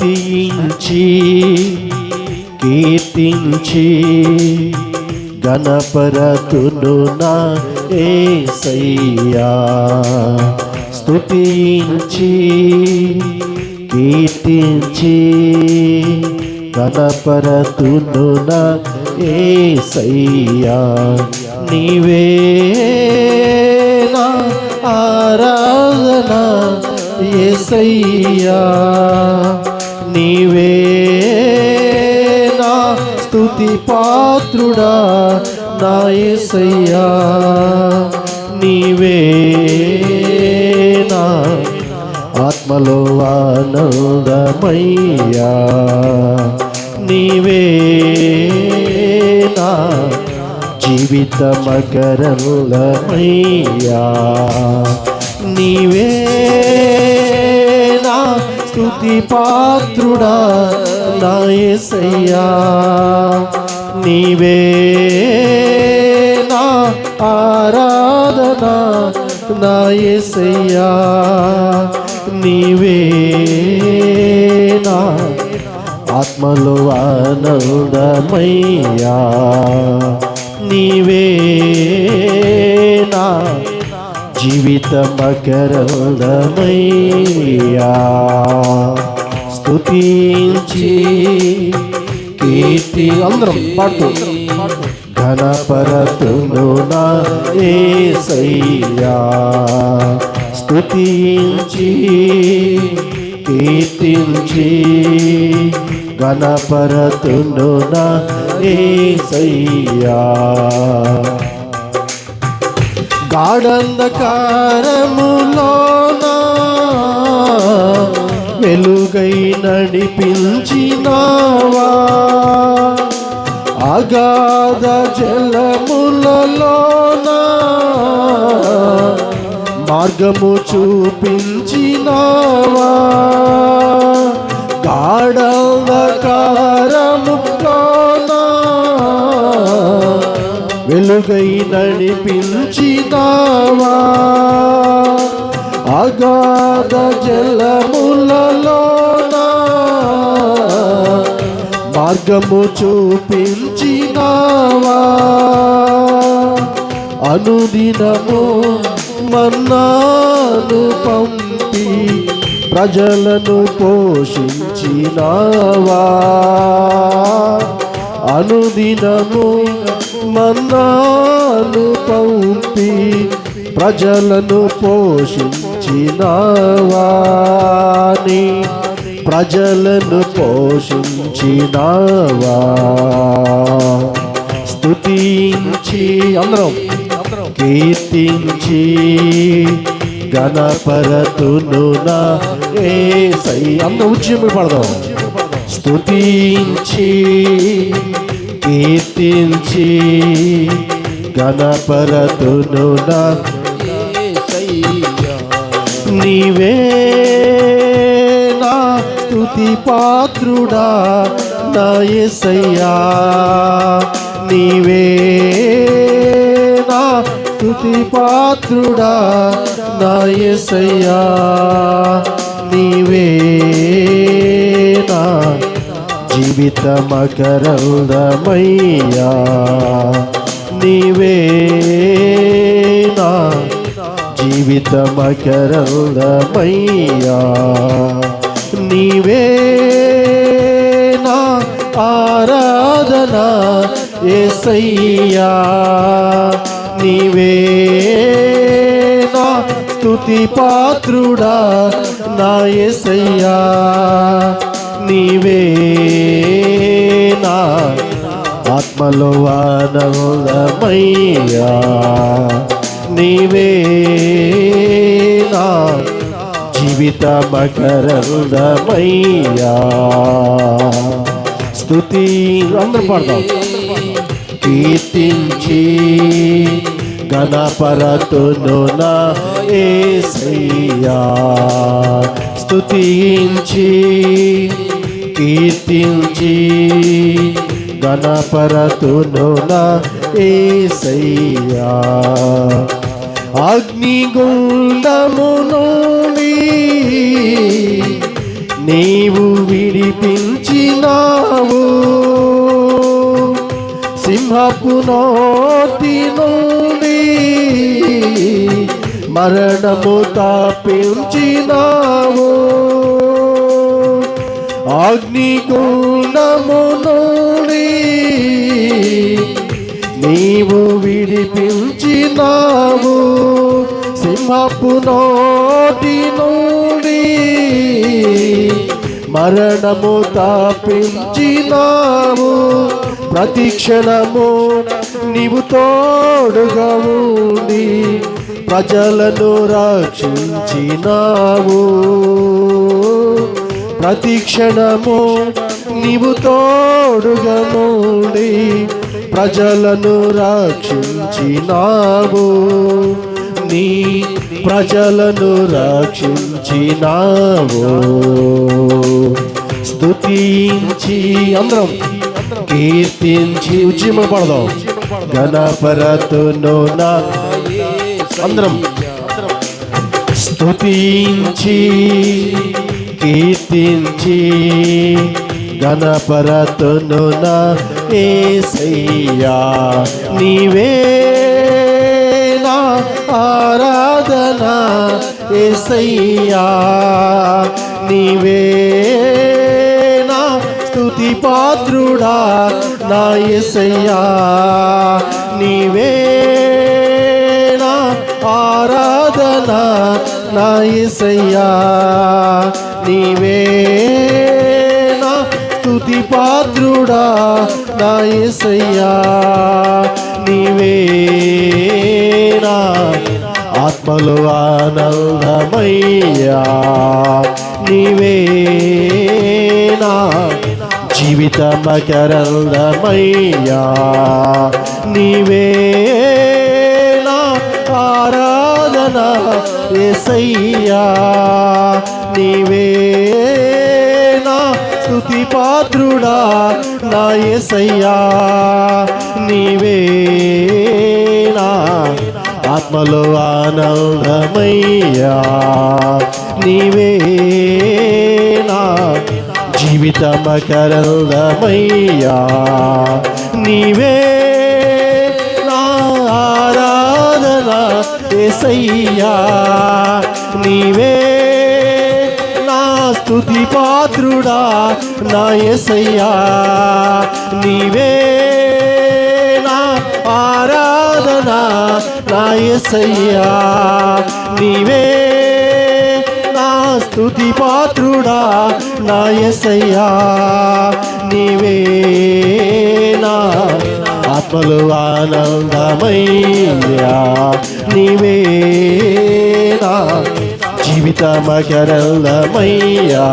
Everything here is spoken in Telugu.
స్తుతించి కీర్తించి గణపరతును నా యేసయ్యా. స్తుతించి కీర్తించి గణపరతును నా యేసయ్యా. నీవే నా ఆరాధన యేసయ్యా. నీవే నా స్తుతి పాత్రుడా నా యేసయ్యా. నీవే నా ఆత్మలో ఆనందమయ్యా. నీవే నా జీవిత మకరంలమయ్యా. నీవే నా స్తుతి పాత్రుడా నా యేసయ్యా. నీవే నా ఆరాధన నా యేసయ్యా. నీవే నా ఆత్మలో ఆనందమయ్యా. నీవే నా జీవిత మకరందమయ్యా. స్తుతించి కీర్తి అందరం పాడుతూ ఘనపరతును నా యేసయ్యా. స్తుతించి కీర్తించి ఘనపరతును నా యేసయ్యా. గాఢంధకారములోనా వెలుగై నడిపించినావా. అగాధ జలములలోనా మార్గము చూపించినావా. గాఢంధకారములోనా వెలుగై నడిపించినావా. అగాధ జలములలోనా మార్గము చూపించినావా. అనుదినము మన్నాను పంపి ప్రజలను పోషించినావా. అనుదినము మన్నాను పంపి ప్రజలను పోషించినావా. నీ ప్రజలను పోషించినావా. స్తుతించి అందరం కీర్తించి గణపరతును నా యేసయ్యా. అందరం ఉద్యమం పడదాం. స్తుతించి కీర్తించి గణపరతును నా యేసయ్యా. నీవే నా స్తుతి పాత్రుడా నా యేసయ్యా. నీవే నా స్తుతి పాత్రుడా నా యేసయ్యా. నీవే నా జీవిత మకరందమయ్యా. నీవే నా జీవిత మకరందమయ్యా. నీవే నా ఆరాధన యేసయ్యా. నీవే నా స్తుతి పాత్రుడా నా యేసయ్యా. నీవే నా ఆత్మలో ఆనందమయ్యా. నీవే నా జీవిత మకరందమయ్యా. స్తుతి అందరూ పాడదాం. కీర్తించి గణపరతును నా యేసయ్యా. స్తుతించి కీర్తించి గణపరతును నా యేసయ్యా. అగ్నిగుండము నుండి నీవు విడిపించినావు, సింహపు నోటి నుండి మరణము తప్పించినావు, అగ్నిగుండము నుండి నీవు విడిపించినావు, సింహపు నోటి నుండి మరణము తప్పించినావు, ప్రతి క్షణము నీవు తోడుగా ఉండి ప్రజలను రక్షించినావు, ప్రతి క్షణము నీవు తోడుగా ఉండి ప్రజలను రక్షించినావు, నీ ప్రజలను రక్షించినావు. స్తుతించి అందరం కీర్తించి ఉజ్జీమ పడదాం, గణపరతును నా అందరం స్తుతించి కీర్తించి గణపరతును నా యేసయ్యా, నీవే నా ఆరాధన యేసయ్యా, నీవే నా స్తుతి పాత్రుడా నా యేసయ్యా, నీవే నా ఆరాధన నా యేసయ్యా, నీవే నా స్తుతి పాత్రుడా నా యేసయ్యా, నీవే నా ఆత్మలో ఆనందమయ్యా, నీవే నా జీవిత మకరందమయ్యా, నీవే నా ఆరాధన యేసయ్యా, నీవే నా స్తుతి పాత్రుడా నా యేసయ్యా, నీవే నా ఆత్మలో ఆనందమయ్యా, నీవే నా జీవిత మకరందమయ్యా, నీవే నా ఆరాధన యేసయ్యా, నీవే నా స్తుతి పాత్రుడా నా యేసయ్యా, నీవే నా ఆరాధన నా యేసయ్యా, నీవే నా స్తుతి పాత్రుడా నా యేసయ్యా, నీవే నా ఆత్మలో ఆనందమయ్యా, నీవే నా జీవిత మకరందమయ్యా.